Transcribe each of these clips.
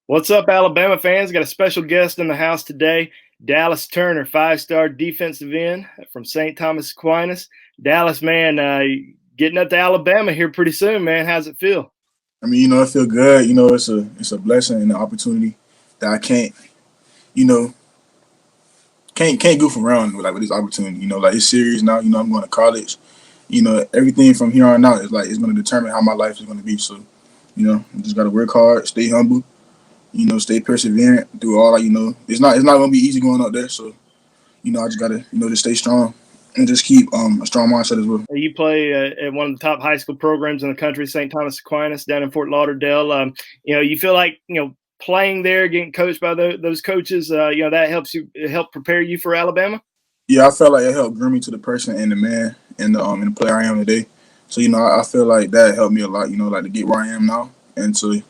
What's up, Alabama fans? Got a special guest in the house today, Dallas Turner, five-star defensive end from St. Thomas Aquinas. Dallas, man, getting up to Alabama here pretty soon, man. How's it feel? I mean, I feel good. It's a blessing and an opportunity that I you know, can't goof around with this opportunity. Like it's serious now. I'm going to college. Everything from here on out is like it's going to determine how my life is going to be. So, I just got to work hard, stay humble. Stay perseverant through all. It's not going to be easy going up there. So, I just got to just stay strong and just keep a strong mindset as well. You play at one of the top high school programs in the country, St. Thomas Aquinas, down in Fort Lauderdale. You feel like playing there, getting coached by those coaches, that help prepare you for Alabama. Yeah, I felt like it helped groom me to the person and the man and the player I am today. So I feel like that helped me a lot. Like to get where I am now and to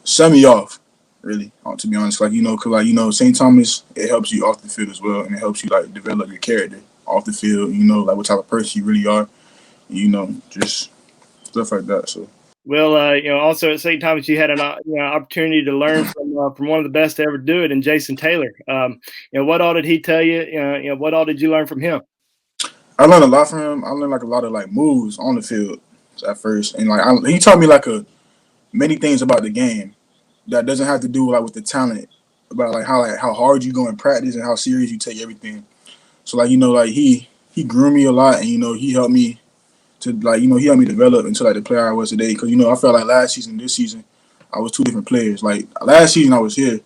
set me off. Really, to be honest, cause St. Thomas, it helps you off the field as well, and it helps you like develop your character off the field. Like what type of person you really are. Just stuff like that. So. Well, also at St. Thomas, you had an opportunity to learn from one of the best to ever do it, and Jason Taylor. What all did he tell you? What all did you learn from him? I learned a lot from him. I learned like a lot of like moves on the field at first, and he taught me like many things about the game that doesn't have to do like with the talent, about like how hard you go in practice and how serious you take everything. So he grew me a lot, and he helped me to he helped me develop into like the player I was today. Because I felt like last season, this season, I was two different players. Like last season I was here,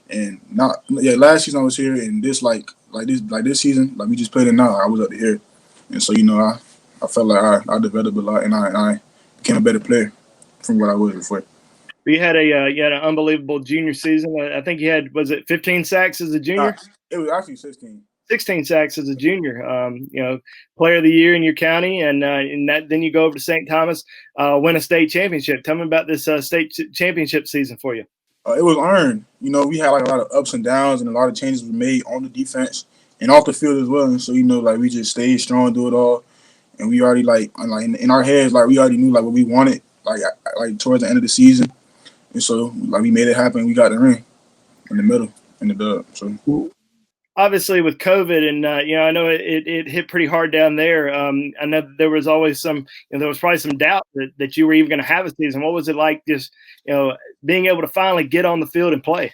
and not last season I was here, and this season we just played it now. I was up here, and so I felt like I developed a lot, and I became a better player from what I was before. You had an unbelievable junior season. I think you had, was it 15 sacks as a junior? It was actually 16. 16 sacks as a junior. Player of the year in your county, and then you go over to St. Thomas, win a state championship. Tell me about this state championship season for you. It was earned. We had like a lot of ups and downs, and a lot of changes were made on the defense and off the field as well. And so we just stayed strong through it all, and we already in our heads we already knew what we wanted like towards the end of the season, and so we made it happen. We got the ring in the middle in the dub. So. Obviously, with COVID, and I know it hit pretty hard down there. I know there was always there was probably some doubt that you were even going to have a season. What was it like, just being able to finally get on the field and play?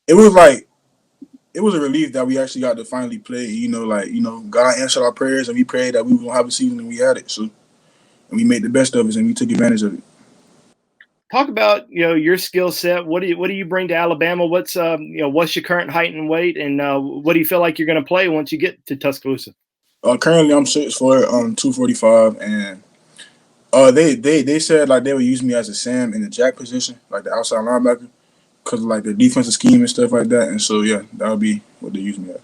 It was a relief that we actually got to finally play. God answered our prayers, and we prayed that we were gonna have a season, and we had it. So, and we made the best of it, and we took advantage of it. Talk about your skill set. What do you bring to Alabama? What's your current height and weight, and what do you feel like you're going to play once you get to Tuscaloosa? Currently, I'm 6'4", 245, and they said like they would use me as a Sam in the jack position, like the outside linebacker, because of like the defensive scheme and stuff like that. And so that would be what they use me as.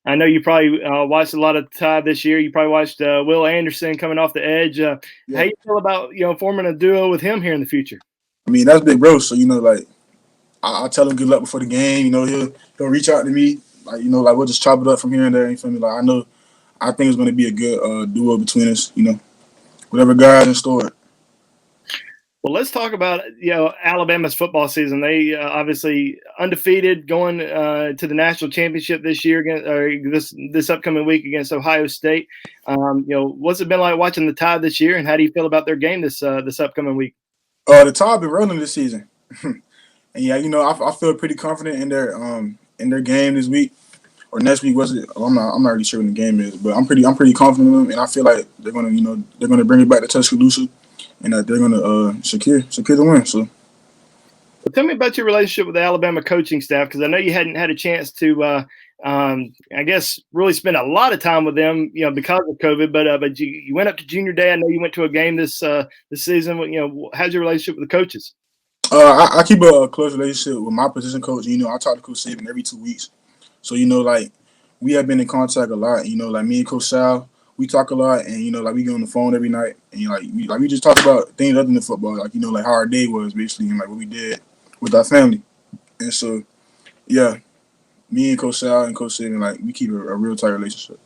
I know you probably watched a lot of Tide this year. You probably watched Will Anderson coming off the edge. How you feel about forming a duo with him here in the future? I mean, that's big bro. So I tell him good luck before the game. He'll reach out to me. We'll just chop it up from here and there. You feel me? I think it's going to be a good duo between us. Whatever God has in store. Well, let's talk about Alabama's football season. They obviously undefeated, going to the national championship this year this upcoming week against Ohio State. What's it been like watching the Tide this year, and how do you feel about their game this upcoming week? The Tide been rolling this season, and I feel pretty confident in their game this week or next week. Was it? I'm not really sure when the game is, but I'm pretty confident in them, and I feel like they're gonna bring it back to Tuscaloosa. And that they're going to secure the win. So, well, tell me about your relationship with the Alabama coaching staff, because I know you hadn't had a chance to, I guess, really spend a lot of time with them, because of COVID. But you went up to junior day. I know you went to a game this season. How's your relationship with the coaches? I keep a close relationship with my position coach. I talk to Coach Saban every 2 weeks. So we have been in contact a lot. Me and Coach Sal. We talk a lot, and we get on the phone every night, and we just talk about things other than football, how our day was basically, and what we did with our family. And so, me and Coach Sal and Coach Saban, we keep a real tight relationship.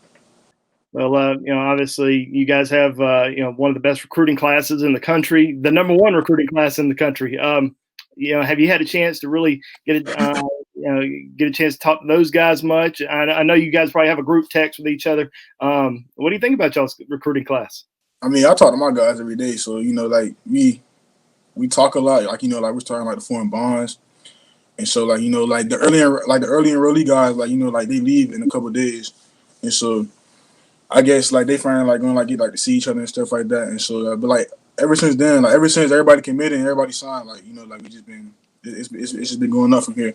Well, obviously you guys have one of the best recruiting classes in the country, the number one recruiting class in the country. have you had a chance to really get a chance to talk to those guys much? I know you guys probably have a group text with each other. What do you think about y'all's recruiting class? I mean, I talk to my guys every day, so like we talk a lot. Like like we're talking like the foreign bonds, and so like like the early enrollee guys, like they leave in a couple of days, and so I guess like they finally like going like get like to see each other and stuff like that, and so but like ever since then, like ever since everybody committed and everybody signed, like like we just been it's just been going up from here,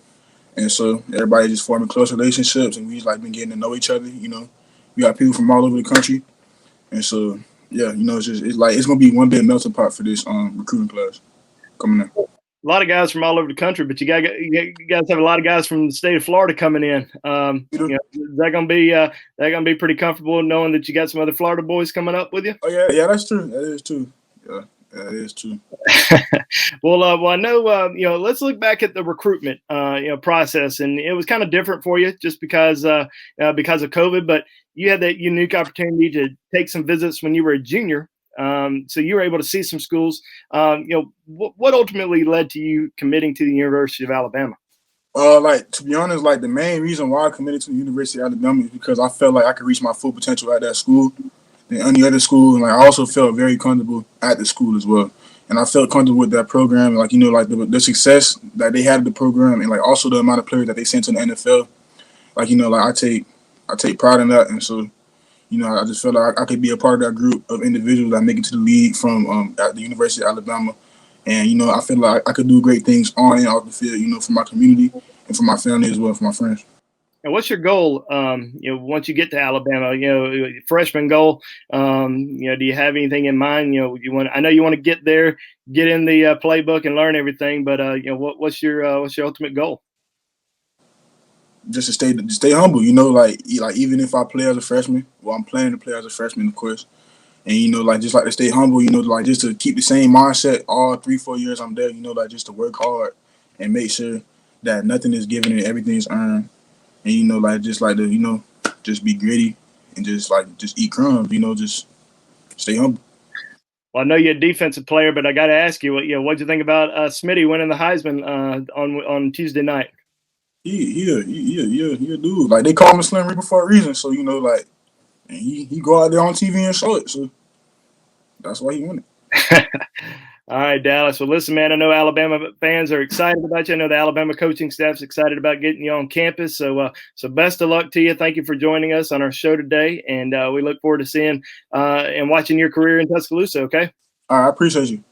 and so everybody just forming close relationships, and we just like been getting to know each other. We got people from all over the country, and so yeah, it's gonna be one big melting pot for this recruiting class coming in. A lot of guys from all over the country, but you guys have a lot of guys from the state of Florida coming in. Is that gonna be pretty comfortable knowing that you got some other Florida boys coming up with you? Oh yeah, that's true. That is true. Yeah, that is true. Well, I know. Let's look back at the recruitment, process, and it was kind of different for you just because of COVID. But you had that unique opportunity to take some visits when you were a junior. So you were able to see some schools. What ultimately led to you committing to the University of Alabama? Like to be honest, like the main reason why I committed to the University of Alabama is because I felt like I could reach my full potential at that school than any other school, and like I also felt very comfortable at the school as well. And I felt comfortable with that program, like like the success that they had in the program, and like also the amount of players that they sent to the NFL. Like like I take pride in that, and so I just felt like I could be a part of that group of individuals that make it to the league from at the University of Alabama. And, I feel like I could do great things on and off the field, for my community and for my family as well, for my friends. And what's your goal? Once you get to Alabama, freshman goal. Do you have anything in mind? I know you want to get there, get in the playbook and learn everything, but what's your ultimate goal? Just to stay humble, like even if I play as a freshman, well, I'm planning to play as a freshman, of course. And like just like to stay humble, like just to keep the same mindset all 3-4 years I'm there, like just to work hard and make sure that nothing is given and everything is earned. And like just like to just be gritty and just eat crumbs, just stay humble. Well, I know you're a defensive player, but I got to ask you, what'd you think about Smitty winning the Heisman on Tuesday night? He a dude. Like they call him a Slim Reaper for a reason. So like, and he go out there on TV and show it. So that's why he won it. All right, Dallas. Well, listen, man, I know Alabama fans are excited about you. I know the Alabama coaching staff's excited about getting you on campus. So best of luck to you. Thank you for joining us on our show today. And we look forward to seeing and watching your career in Tuscaloosa, okay? All right, I appreciate you.